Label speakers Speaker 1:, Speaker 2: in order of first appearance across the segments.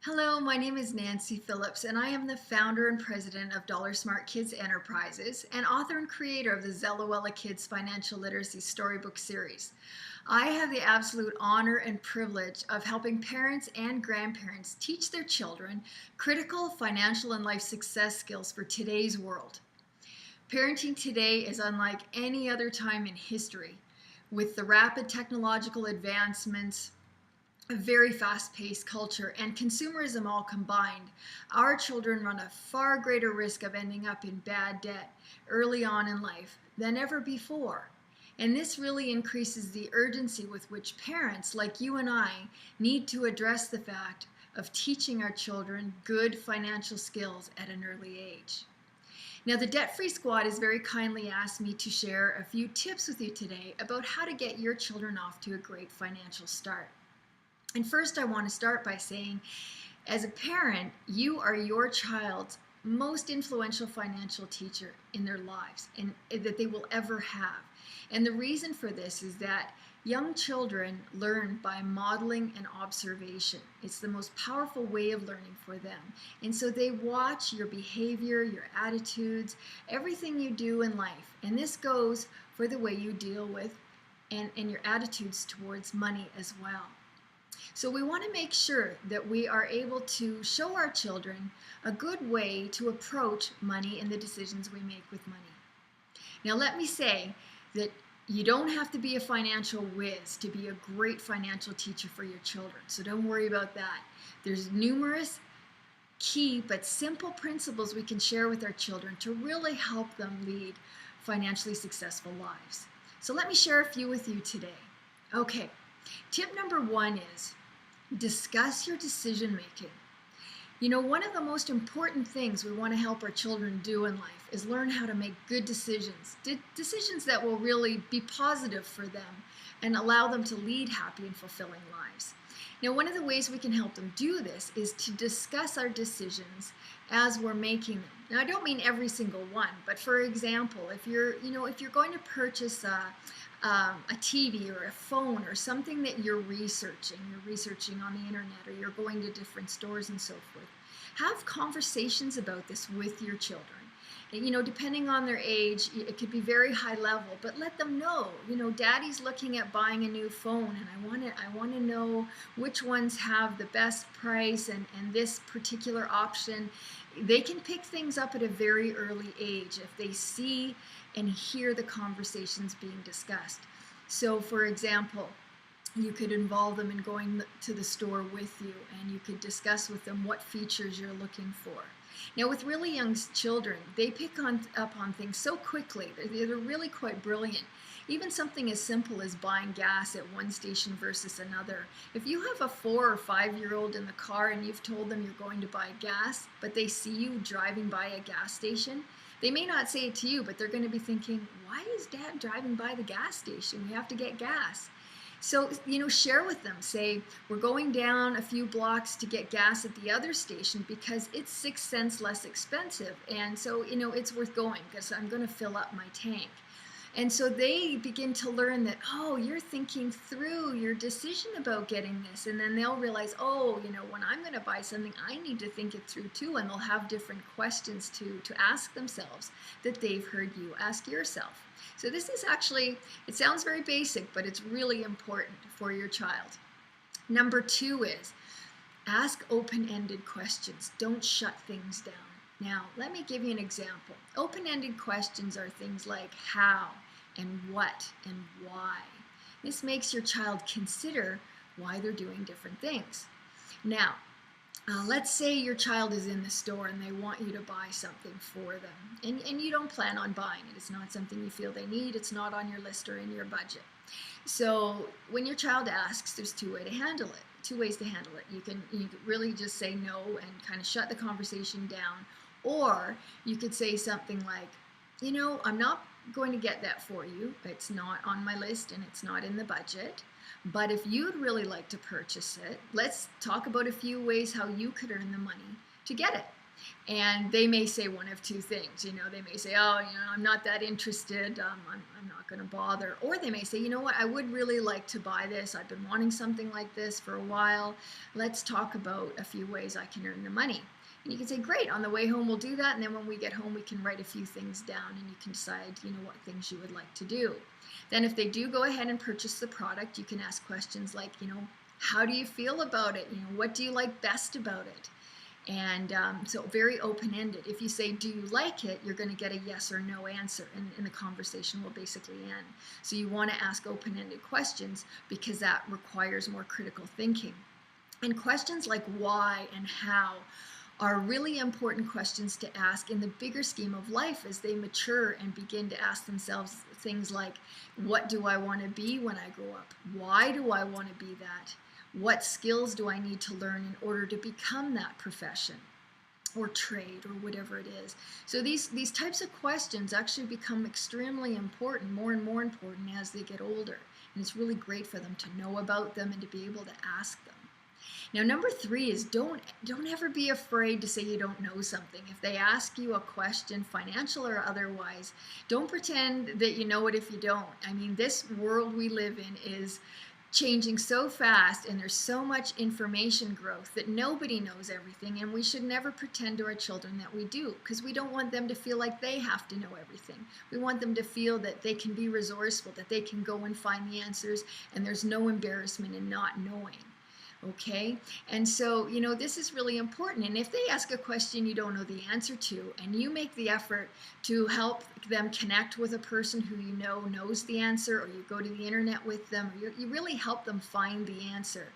Speaker 1: Hello, my name is Nancy Phillips, and I am the founder and president of Dollar Smart Kids Enterprises and author and creator of the Zellawella Kids Financial Literacy Storybook series. I have the absolute honor and privilege of helping parents and grandparents teach their children critical financial and life success skills for today's world. Parenting today is unlike any other time in history. With the rapid technological advancements, a very fast paced culture, and consumerism all combined, our children run a far greater risk of ending up in bad debt early on in life than ever before. And this really increases the urgency with which parents like you and I need to address the fact of teaching our children good financial skills at an early age. Now, the Debt Free Squad has very kindly asked me to share a few tips with you today about how to get your children off to a great financial start. And first, I want to start by saying, as a parent, you are your child's most influential financial teacher in their lives and that they will ever have. And the reason for this is that young children learn by modeling and observation. It's the most powerful way of learning for them. And so they watch your behavior, your attitudes, everything you do in life. And this goes for the way you deal with and your attitudes towards money as well. So we want to make sure that we are able to show our children a good way to approach money and the decisions we make with money. Now, let me say that you don't have to be a financial whiz to be a great financial teacher for your children. So don't worry about that. There's numerous key but simple principles we can share with our children to really help them lead financially successful lives. So let me share a few with you today. Okay, tip number one is discuss your decision making. You know, one of the most important things we want to help our children do in life is learn how to make good decisions, decisions that will really be positive for them and allow them to lead happy and fulfilling lives. Now, one of the ways we can help them do this is to discuss our decisions as we're making them. Now, I don't mean every single one, but for example, if you're going to purchase a TV or a phone or something that you're researching on the internet, or you're going to different stores and so forth, have conversations about this with your children. You know, depending on their age, it could be very high level, but let them know, you know, daddy's looking at buying a new phone, and I want to know which ones have the best price and this particular option. They can pick things up at a very early age if they see and hear the conversations being discussed. So, for example, you could involve them in going to the store with you, and you could discuss with them what features you're looking for. Now, with really young children, they pick up on things so quickly. They're really quite brilliant. Even something as simple as buying gas at one station versus another. If you have a 4 or 5-year-old in the car and you've told them you're going to buy gas, but they see you driving by a gas station, they may not say it to you, but they're going to be thinking, why is Dad driving by the gas station? We have to get gas. So, you know, share with them, say, we're going down a few blocks to get gas at the other station because it's 6 cents less expensive. And so, you know, it's worth going because I'm going to fill up my tank. And so they begin to learn that, oh, you're thinking through your decision about getting this. And then they'll realize, oh, you know, when I'm going to buy something, I need to think it through too. And they'll have different questions to ask themselves that they've heard you ask yourself. So this is actually, it sounds very basic, but it's really important for your child. Number 2 is ask open-ended questions. Don't shut things down. Now, let me give you an example. Open-ended questions are things like how and what and why. This makes your child consider why they're doing different things. Now, let's say your child is in the store and they want you to buy something for them, and you don't plan on buying it. It's not something you feel they need. It's not on your list or in your budget. So when your child asks, there's two ways to handle it. You can really just say no and kind of shut the conversation down, or you could say something like, you know, I'm not going to get that for you. It's not on my list and it's not in the budget. But if you'd really like to purchase it, let's talk about a few ways how you could earn the money to get it. And they may say one of two things. They may say, oh, I'm not that interested. I'm not going to bother. Or they may say, you know what, I would really like to buy this. I've been wanting something like this for a while. Let's talk about a few ways I can earn the money. And you can say, great, on the way home we'll do that. And then when we get home, we can write a few things down and you can decide, what things you would like to do. Then if they do go ahead and purchase the product, you can ask questions like, how do you feel about it? What do you like best about it? And so very open-ended. If you say, do you like it, you're going to get a yes or no answer, and the conversation will basically end. So you want to ask open-ended questions because that requires more critical thinking. And questions like why and how are really important questions to ask in the bigger scheme of life as they mature and begin to ask themselves things like, what do I want to be when I grow up? Why do I want to be that? What skills do I need to learn in order to become that profession or trade or whatever it is? So these types of questions actually become extremely important, more and more important as they get older. And it's really great for them to know about them and to be able to ask them. Now, number 3 is don't ever be afraid to say you don't know something. If they ask you a question, financial or otherwise, don't pretend that you know it if you don't. I mean, this world we live in is changing so fast, and there's so much information growth that nobody knows everything, and we should never pretend to our children that we do, because we don't want them to feel like they have to know everything. We want them to feel that they can be resourceful, that they can go and find the answers, and there's no embarrassment in not knowing. Okay, and so this is really important. And if they ask a question you don't know the answer to, and you make the effort to help them connect with a person who knows the answer, or you go to the internet with them, or you really help them find the answer,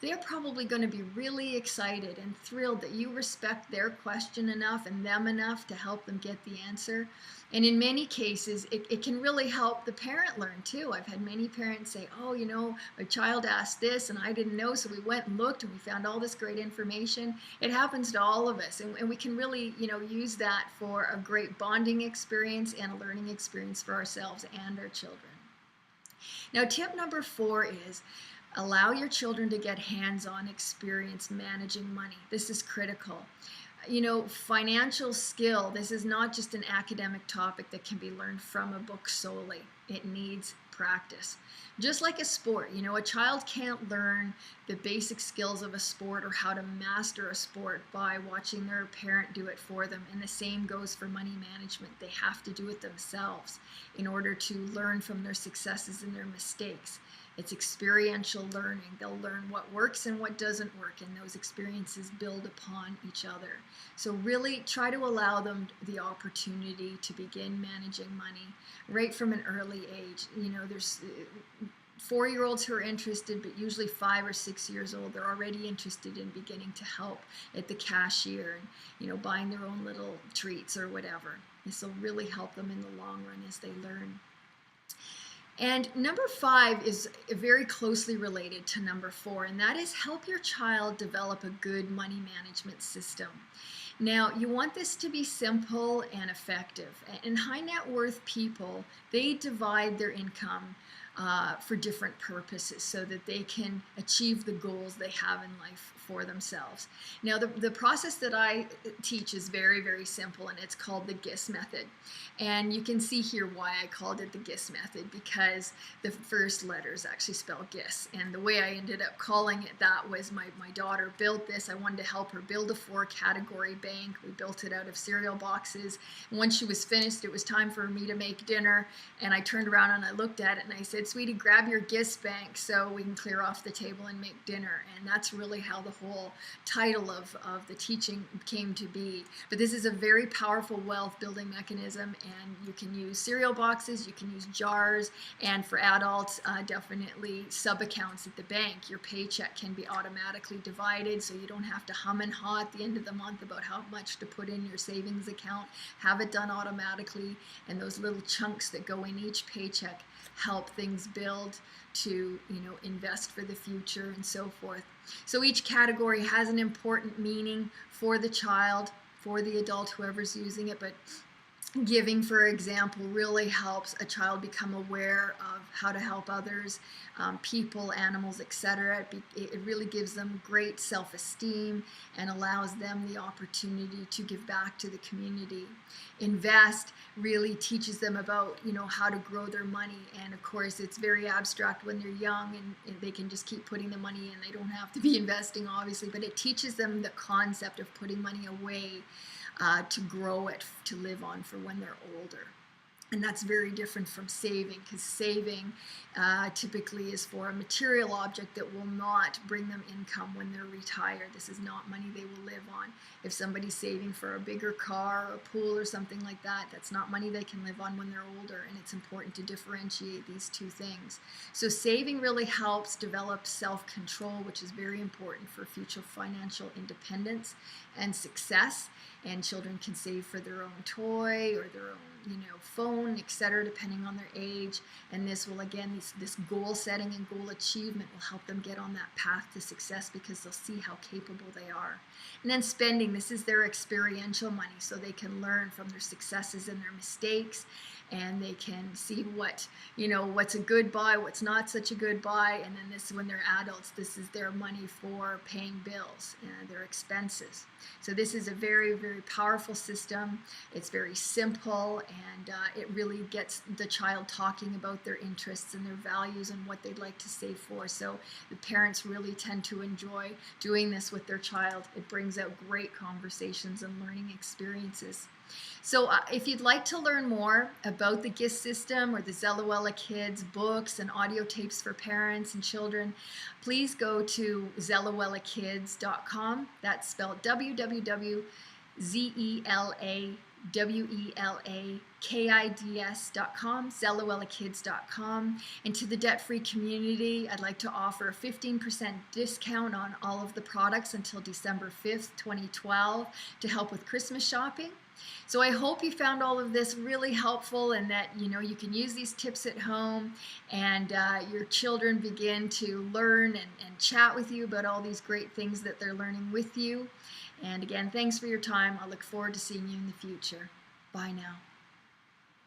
Speaker 1: they're probably going to be really excited and thrilled that you respect their question enough and them enough to help them get the answer. And in many cases, it can really help the parent learn too. I've had many parents say, oh, my child asked this and I didn't know, so we went and looked and we found all this great information. It happens to all of us, and we can really, use that for a great bonding experience and a learning experience for ourselves and our children. Now, tip number 4 is allow your children to get hands-on experience managing money. This is critical. Financial skill, this is not just an academic topic that can be learned from a book solely. It needs practice. Just like a sport, a child can't learn the basic skills of a sport or how to master a sport by watching their parent do it for them. And the same goes for money management. They have to do it themselves in order to learn from their successes and their mistakes. It's experiential learning. They'll learn what works and what doesn't work, and those experiences build upon each other. So really try to allow them the opportunity to begin managing money right from an early age. There's 4-year-olds who are interested, but usually 5 or 6 years old, they're already interested in beginning to help at the cashier and, buying their own little treats or whatever. This will really help them in the long run as they learn. And number 5 is very closely related to number 4, and that is help your child develop a good money management system. Now, you want this to be simple and effective. And high net worth people, they divide their income for different purposes so that they can achieve the goals they have in life for themselves. Now, the process that I teach is very, very simple, and it's called the GIS method. And you can see here why I called it the GIS method, because the first letters actually spell GIS. And the way I ended up calling it that was my daughter built this. I wanted to help her build a 4-category bank. We built it out of cereal boxes. And once she was finished, it was time for me to make dinner. And I turned around and I looked at it and I said, sweetie, grab your GIS bank so we can clear off the table and make dinner. And that's really how the whole title of the teaching came to be. But this is a very powerful wealth building mechanism, and you can use cereal boxes, you can use jars, and for adults, definitely sub-accounts at the bank. Your paycheck can be automatically divided, so you don't have to hum and haw at the end of the month about how much to put in your savings account. Have it done automatically, and those little chunks that go in each paycheck help things build to invest for the future and so forth. So each category has an important meaning for the child, for the adult, whoever's using it, but Giving, for example, really helps a child become aware of how to help others, people, animals, etc. It really gives them great self-esteem and allows them the opportunity to give back to the community. Invest really teaches them about, how to grow their money. And of course, it's very abstract when they're young, and they can just keep putting the money in. They don't have to be investing, obviously, but it teaches them the concept of putting money away to grow it, to live on for when they're older. And that's very different from saving, because saving typically is for a material object that will not bring them income when they're retired. This is not money they will live on. If somebody's saving for a bigger car or a pool or something like that, that's not money they can live on when they're older, and it's important to differentiate these two things. So saving really helps develop self-control, which is very important for future financial independence and success. And children can save for their own toy or their own phone, etc., depending on their age. And this will, again, this goal setting and goal achievement will help them get on that path to success, because they'll see how capable they are. And then spending, this is their experiential money, so they can learn from their successes and their mistakes, and they can see what's a good buy, what's not such a good buy. And then this, when they're adults, this is their money for paying bills and their expenses. So this is a very, very powerful system. It's very simple, and it really gets the child talking about their interests and their values and what they'd like to save for. So the parents really tend to enjoy doing this with their child. It brings out great conversations and learning experiences. So if you'd like to learn more about the GIST system or the Zellawella Kids books and audio tapes for parents and children, please go to ZellawellaKids.com. That's spelled www.ZellaWellaKids.com, ZellawellaKids.com. And to the debt-free community, I'd like to offer a 15% discount on all of the products until December 5th, 2012, to help with Christmas shopping. So I hope you found all of this really helpful, and that you can use these tips at home, and your children begin to learn and chat with you about all these great things that they're learning with you. And again, thanks for your time. I look forward to seeing you in the future. Bye now.